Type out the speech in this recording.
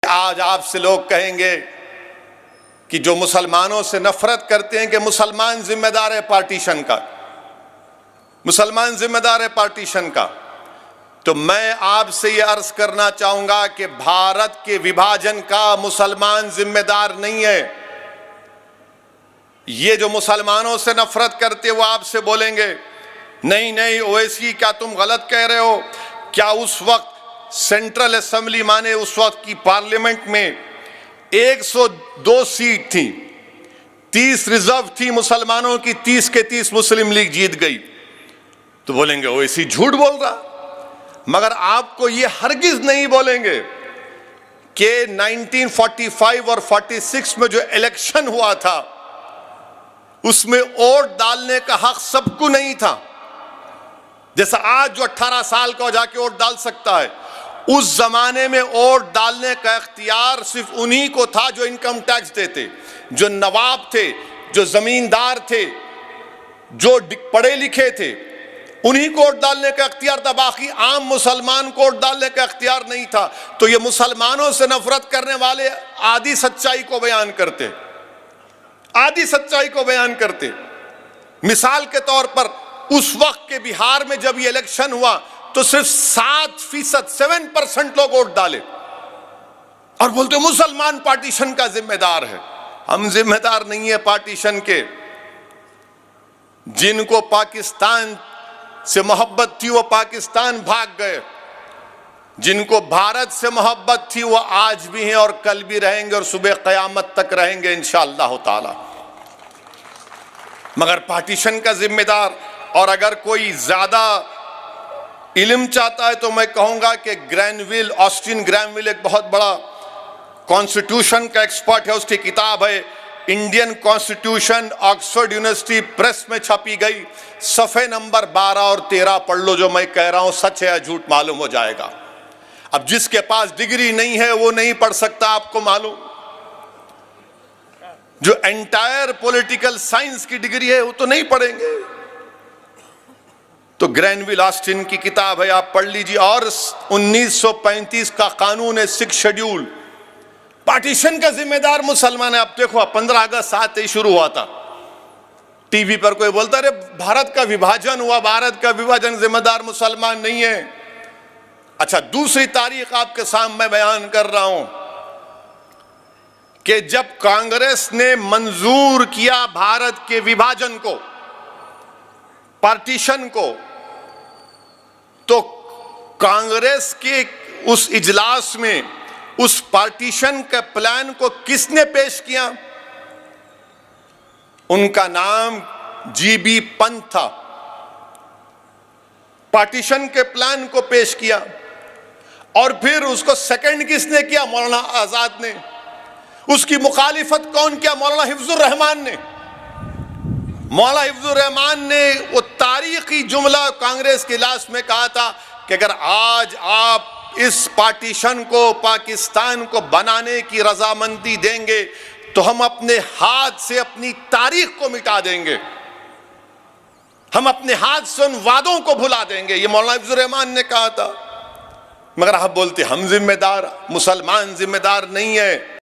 आज आपसे लोग कहेंगे कि जो मुसलमानों से नफरत करते हैं कि मुसलमान जिम्मेदार है पार्टीशन का, मुसलमान जिम्मेदार है पार्टीशन का, तो मैं आपसे ये अर्ज करना चाहूंगा कि भारत के विभाजन का मुसलमान जिम्मेदार नहीं है। ये जो मुसलमानों से नफरत करते वो आपसे बोलेंगे नहीं नहीं ओवैसी क्या तुम गलत कह रहे हो, क्या उस वक्त सेंट्रल असेंबली माने उस वक्त की पार्लियामेंट में 102 सीट थी, 30 रिजर्व थी मुसलमानों की, 30 के 30 मुस्लिम लीग जीत गई। तो बोलेंगे ओवैसी झूठ बोल रहा। मगर आपको ये हरगिज नहीं बोलेंगे कि 1945 और 46 में जो इलेक्शन हुआ था उसमें वोट डालने का हक सबको नहीं था। जैसा आज जो 18 साल का हो जाके वोट डाल सकता है, उस जमाने में वोट डालने का इख्तियार सिर्फ उन्हीं को था जो इनकम टैक्स देते, जो नवाब थे, जो जमींदार थे, जो पढ़े लिखे थे, उन्हीं को वोट डालने का इख्तियार था। बाकी आम मुसलमान को वोट डालने का इख्तियार नहीं था। तो ये मुसलमानों से नफरत करने वाले आधी सच्चाई को बयान करते, आधी सच्चाई को बयान करते। मिसाल के तौर पर उस वक्त के बिहार में जब ये इलेक्शन हुआ तो सिर्फ 7% 7% लोग वोट डाले और बोलते मुसलमान पार्टीशन का जिम्मेदार है। हम जिम्मेदार नहीं है पार्टीशन के। जिनको पाकिस्तान से मोहब्बत थी वो पाकिस्तान भाग गए, जिनको भारत से मोहब्बत थी वो आज भी हैं और कल भी रहेंगे और सुबह क़यामत तक रहेंगे इंशाअल्लाह ताला। मगर पार्टीशन का जिम्मेदार, और अगर कोई ज्यादा इल्म चाहता है तो मैं कहूंगा कि ग्रैनविल, ऑस्टिन ग्रैनविल एक बहुत बड़ा कॉन्स्टिट्यूशन का एक्सपर्ट है, उसकी किताब है Indian constitution, Oxford university press में छपी गई। सफ़े नंबर 12 और 13 पढ़ लो, जो मैं कह रहा हूं सच है या झूठ मालूम हो जाएगा। अब जिसके पास डिग्री नहीं है वो नहीं पढ़ सकता, आपको मालूम। जो एंटायर पॉलिटिकल साइंस की डिग्री है वो तो नहीं पढ़ेंगे। तो ग्रैनविल ऑस्टिन की किताब है, आप पढ़ लीजिए। और 1935 का कानून है, 6 शेड्यूल, पार्टीशन का जिम्मेदार मुसलमान है। आप देखो 15 अगस्त 7 ही शुरू हुआ था, टीवी पर कोई बोलता अरे भारत का विभाजन हुआ, भारत का विभाजन जिम्मेदार मुसलमान नहीं है। अच्छा, दूसरी तारीख आपके सामने बयान कर रहा हूं कि जब कांग्रेस ने मंजूर किया भारत के विभाजन को, पार्टीशन को, तो कांग्रेस के उस इजलास में उस पार्टीशन के प्लान को किसने पेश किया? उनका नाम जीबी पंत था। पार्टीशन के प्लान को पेश किया और फिर उसको सेकंड किसने किया? मौलाना आजाद ने। उसकी मुखालिफत कौन किया? मौलाना हिफ्जुर रहमान ने। मौलाना हिफ्जुर रहमान ने वो तारीखी जुमला कांग्रेस के इजलास में कहा था कि अगर आज आप इस पार्टीशन को, पाकिस्तान को बनाने की रजामंदी देंगे तो हम अपने हाथ से अपनी तारीख को मिटा देंगे, हम अपने हाथ से उन वादों को भुला देंगे। ये मौलाना हिफ्जुर रहमान ने कहा था। मगर आप बोलते हम जिम्मेदार, मुसलमान जिम्मेदार नहीं है।